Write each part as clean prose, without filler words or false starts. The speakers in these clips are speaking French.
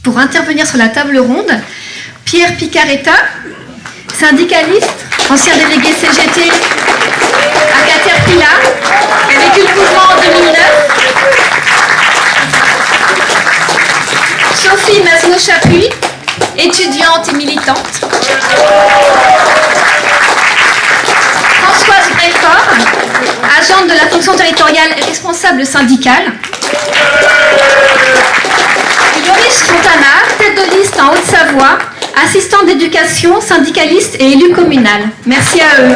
Pour intervenir sur la table ronde, Pierre Picaretta, syndicaliste, ancien délégué CGT à Caterpillar, qui a vécu le mouvement en 2009. Sophie Masno-Chapuis, étudiante et militante. Françoise Breffort, agente de la fonction territoriale et responsable syndicale. Joris Fontana, tête de liste en Haute-Savoie, assistant d'éducation, syndicaliste et élu communal. Merci à eux.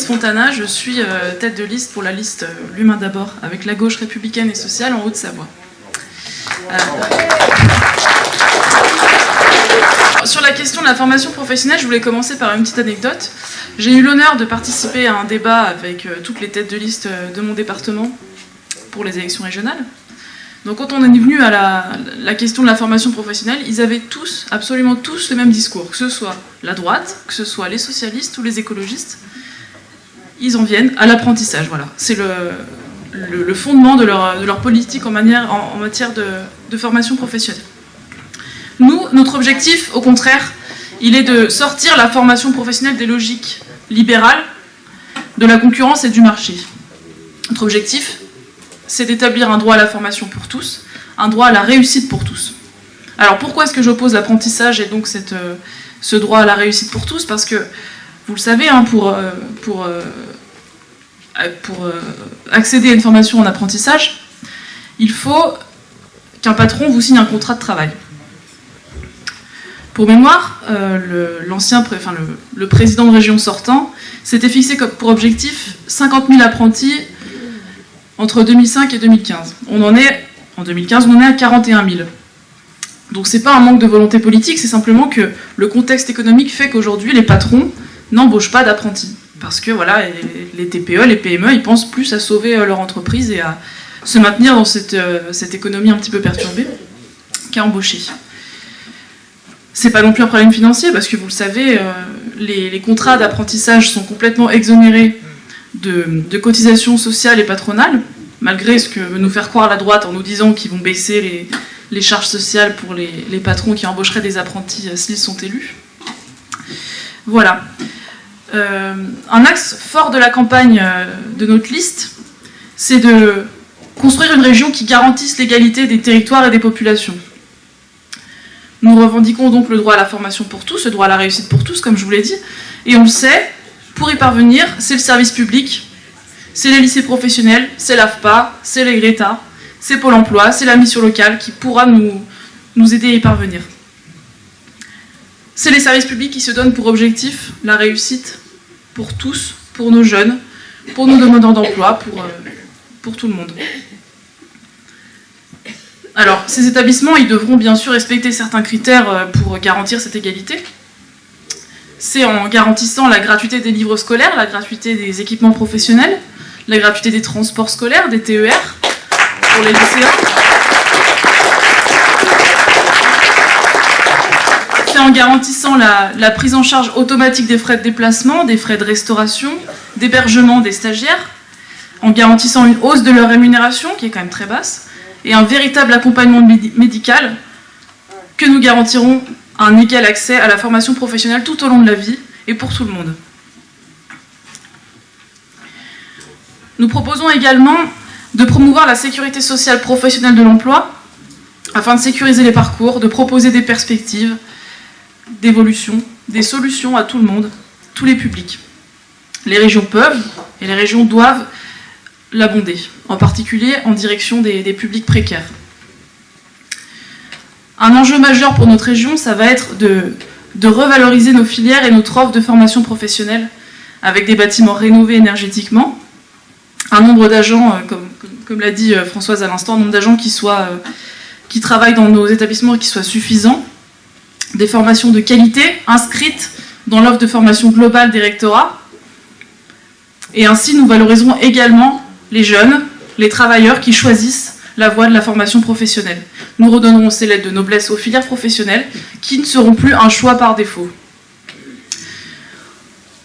Fontana, je suis tête de liste pour la liste L'Humain d'abord, avec la gauche républicaine et sociale en Haute-Savoie. Sur la question de la formation professionnelle, je voulais commencer par une petite anecdote. J'ai eu l'honneur de participer à un débat avec toutes les têtes de liste de mon département pour les élections régionales. Donc quand on est venu à la question de la formation professionnelle, ils avaient tous, absolument tous, le même discours, que ce soit la droite, que ce soit les socialistes ou les écologistes. Ils en viennent à l'apprentissage, voilà. C'est le fondement de leur politique en matière de formation professionnelle. Nous, notre objectif, au contraire, il est de sortir la formation professionnelle des logiques libérales, de la concurrence et du marché. Notre objectif, c'est d'établir un droit à la formation pour tous, un droit à la réussite pour tous. Alors pourquoi est-ce que j'oppose l'apprentissage et donc ce droit à la réussite pour tous? Parce que, vous le savez, hein, pour accéder à une formation en apprentissage, il faut qu'un patron vous signe un contrat de travail. Pour mémoire, le président de région sortant s'était fixé pour objectif 50 000 apprentis entre 2005 et 2015. En 2015, on en est à 41 000. Donc c'est pas un manque de volonté politique, c'est simplement que le contexte économique fait qu'aujourd'hui, les patrons n'embauchent pas d'apprentis. Parce que voilà, les TPE, les PME, ils pensent plus à sauver leur entreprise et à se maintenir dans cette économie un petit peu perturbée qu'à embaucher. C'est pas non plus un problème financier, parce que vous le savez, les contrats d'apprentissage sont complètement exonérés de cotisations sociales et patronales, malgré ce que veut nous faire croire la droite en nous disant qu'ils vont baisser les charges sociales pour les patrons qui embaucheraient des apprentis s'ils sont élus. Voilà. Un axe fort de la campagne de notre liste, c'est de construire une région qui garantisse l'égalité des territoires et des populations. Nous revendiquons donc le droit à la formation pour tous, le droit à la réussite pour tous, comme je vous l'ai dit, et on le sait, pour y parvenir, c'est le service public, c'est les lycées professionnels, c'est l'AFPA, c'est les Greta, c'est Pôle emploi, c'est la mission locale qui pourra nous aider à y parvenir. C'est les services publics qui se donnent pour objectif la réussite pour tous, pour nos jeunes, pour nos demandeurs d'emploi, pour tout le monde. Alors, ces établissements, ils devront bien sûr respecter certains critères pour garantir cette égalité. C'est en garantissant la gratuité des livres scolaires, la gratuité des équipements professionnels, la gratuité des transports scolaires, des TER, pour les lycéens. C'est en garantissant la prise en charge automatique des frais de déplacement, des frais de restauration, d'hébergement des stagiaires, en garantissant une hausse de leur rémunération, qui est quand même très basse, et un véritable accompagnement médical que nous garantirons un égal accès à la formation professionnelle tout au long de la vie et pour tout le monde. Nous proposons également de promouvoir la sécurité sociale professionnelle de l'emploi afin de sécuriser les parcours, de proposer des perspectives d'évolution, des solutions à tout le monde, tous les publics. Les régions peuvent et les régions doivent l'abonder, en particulier en direction des publics précaires. Un enjeu majeur pour notre région, ça va être de revaloriser nos filières et notre offre de formation professionnelle avec des bâtiments rénovés énergétiquement, un nombre d'agents, comme l'a dit Françoise à l'instant, un nombre d'agents qui travaillent dans nos établissements et qui soient suffisants, des formations de qualité inscrites dans l'offre de formation globale des rectorats, et ainsi nous valoriserons également les jeunes, les travailleurs qui choisissent la voie de la formation professionnelle. Nous redonnerons ces lettres de noblesse aux filières professionnelles qui ne seront plus un choix par défaut.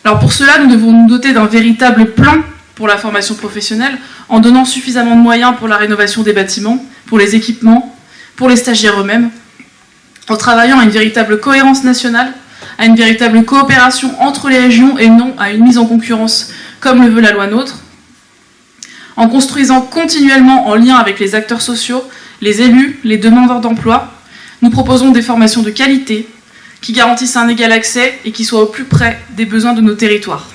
Alors pour cela, nous devons nous doter d'un véritable plan pour la formation professionnelle en donnant suffisamment de moyens pour la rénovation des bâtiments, pour les équipements, pour les stagiaires eux-mêmes, en travaillant à une véritable cohérence nationale, à une véritable coopération entre les régions et non à une mise en concurrence comme le veut la loi NOTRe, en construisant continuellement en lien avec les acteurs sociaux, les élus, les demandeurs d'emploi. Nous proposons des formations de qualité qui garantissent un égal accès et qui soient au plus près des besoins de nos territoires.